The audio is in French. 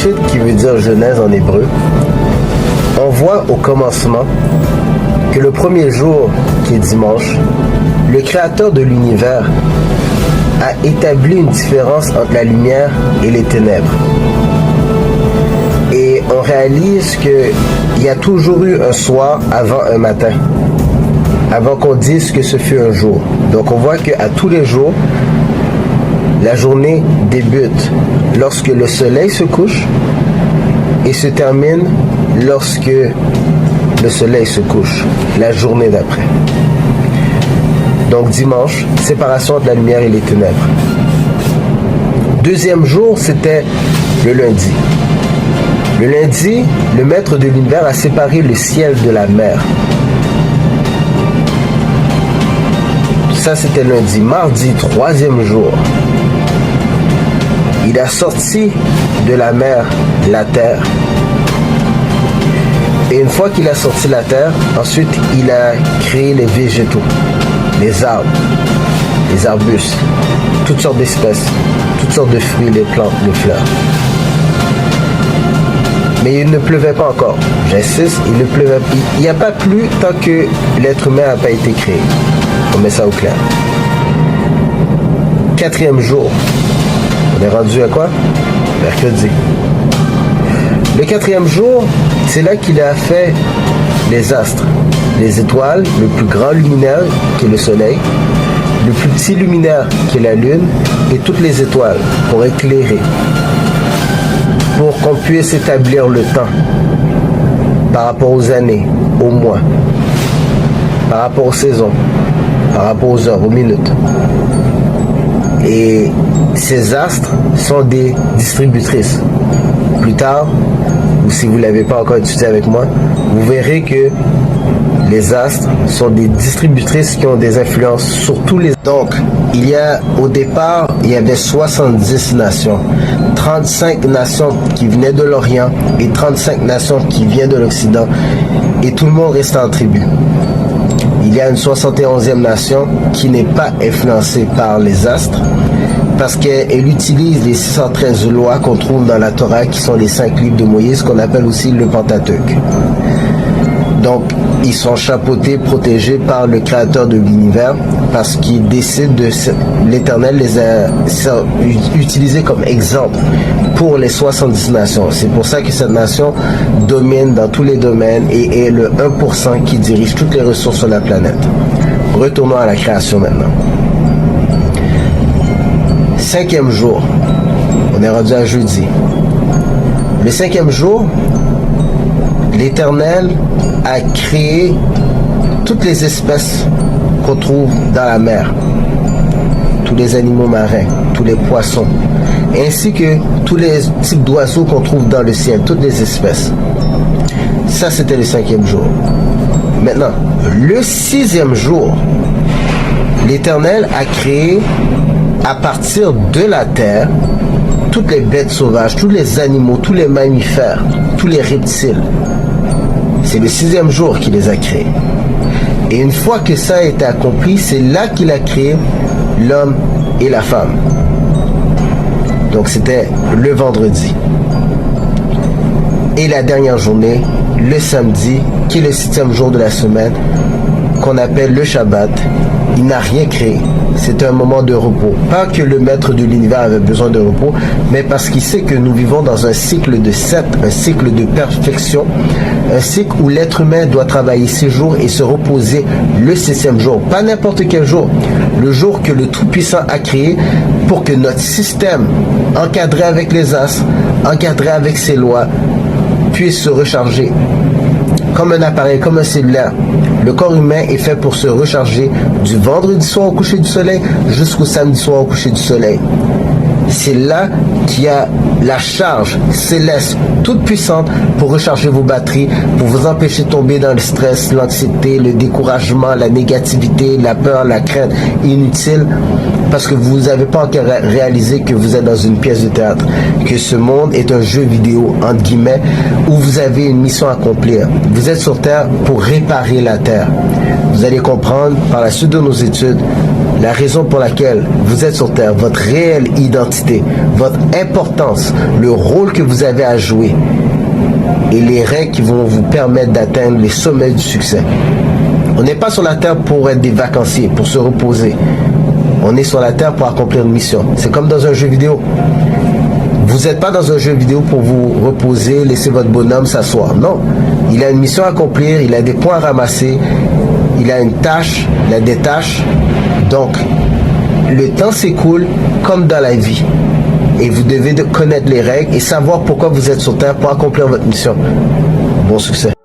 Bereshit, qui veut dire Genèse en hébreu, on voit au commencement que le premier jour, qui est dimanche, le créateur de l'univers a établi une différence entre la lumière et les ténèbres. Et on réalise qu'il y a toujours eu un soir avant un matin, avant qu'on dise que ce fut un jour. Donc on voit qu'à tous les jours, la journée débute lorsque le soleil se couche et se termine lorsque le soleil se couche, la journée d'après. Donc dimanche, séparation entre la lumière et les ténèbres. Deuxième jour, c'était le lundi. Le lundi, le maître de l'univers a séparé le ciel de la mer. Ça, c'était lundi. Mardi, troisième jour, il a sorti de la mer la terre. Et une fois qu'il a sorti la terre, ensuite, il a créé les végétaux, les arbres, les arbustes, toutes sortes d'espèces, toutes sortes de fruits, les plantes, les fleurs. Mais il ne pleuvait pas encore. J'insiste, il ne pleuvait pas. Il n'y a pas plu tant que l'être humain n'a pas été créé. On met ça au clair. Quatrième jour. On est rendu à quoi? Mercredi. Le quatrième jour, c'est là qu'il a fait les astres, les étoiles, le plus grand luminaire qui est le soleil, le plus petit luminaire qui est la lune et toutes les étoiles pour éclairer, pour qu'on puisse établir le temps par rapport aux années, aux mois, par rapport aux saisons, par rapport aux heures, aux minutes. Et ces astres sont des distributrices. Plus tard, ou si vous ne l'avez pas encore étudié avec moi, vous verrez que les astres sont des distributrices qui ont des influences sur tous les... Donc, au départ, il y avait 70 nations. 35 nations qui venaient de l'Orient et 35 nations qui viennent de l'Occident. Et tout le monde restait en tribu. Il y a une 71e nation qui n'est pas influencée par les astres parce qu'elle utilise les 613 lois qu'on trouve dans la Torah qui sont les 5 livres de Moïse qu'on appelle aussi le Pentateuque. Donc, ils sont chapeautés, protégés par le créateur de l'univers parce qu'il décide de... L'Éternel les a utilisés comme exemple pour les 70 nations. C'est pour ça que cette nation domine dans tous les domaines et est le 1% qui dirige toutes les ressources sur la planète. Retournons à la création maintenant. 5e jour. On est rendu à jeudi. Le 5e jour, l'Éternel a créé toutes les espèces qu'on trouve dans la mer, tous les animaux marins, tous les poissons, ainsi que tous les types d'oiseaux qu'on trouve dans le ciel, toutes les espèces. Ça, c'était le 5e jour. Maintenant, le 6e jour, l'Éternel a créé à partir de la terre toutes les bêtes sauvages, tous les animaux, tous les mammifères, tous les reptiles. C'est le 6e jour qu'il les a créés. Et une fois que ça a été accompli, c'est là qu'il a créé l'homme et la femme. Donc c'était le vendredi. Et la dernière journée, le samedi, qui est le 7e jour de la semaine, qu'on appelle le Shabbat, il n'a rien créé. C'est un moment de repos. Pas que le maître de l'univers avait besoin de repos, mais parce qu'il sait que nous vivons dans un cycle de 7, un cycle de perfection, un cycle où l'être humain doit travailler 6 jours et se reposer le 7e jour. Pas n'importe quel jour. Le jour que le Tout-Puissant a créé pour que notre système, encadré avec les astres, encadré avec ses lois, puisse se recharger. Comme un appareil, comme un cellulaire. Le corps humain est fait pour se recharger du vendredi soir au coucher du soleil jusqu'au samedi soir au coucher du soleil. C'est là qu'il y a la charge céleste toute puissante pour recharger vos batteries, pour vous empêcher de tomber dans le stress, l'anxiété, le découragement, la négativité, la peur, la crainte inutile, parce que vous n'avez pas encore réalisé que vous êtes dans une pièce de théâtre, que ce monde est un jeu vidéo, entre guillemets, où vous avez une mission à accomplir. Vous êtes sur Terre pour réparer la Terre. Vous allez comprendre par la suite de nos études la raison pour laquelle vous êtes sur Terre, votre réelle identité, votre importance, le rôle que vous avez à jouer et les règles qui vont vous permettre d'atteindre les sommets du succès. On n'est pas sur la Terre pour être des vacanciers, pour se reposer. On est sur la Terre pour accomplir une mission. C'est comme dans un jeu vidéo. Vous n'êtes pas dans un jeu vidéo pour vous reposer, laisser votre bonhomme s'asseoir. Non. Il a une mission à accomplir, il a des points à ramasser, il a une tâche, il a des tâches. Donc, le temps s'écoule comme dans la vie. Et vous devez connaître les règles et savoir pourquoi vous êtes sur Terre pour accomplir votre mission. Bon succès.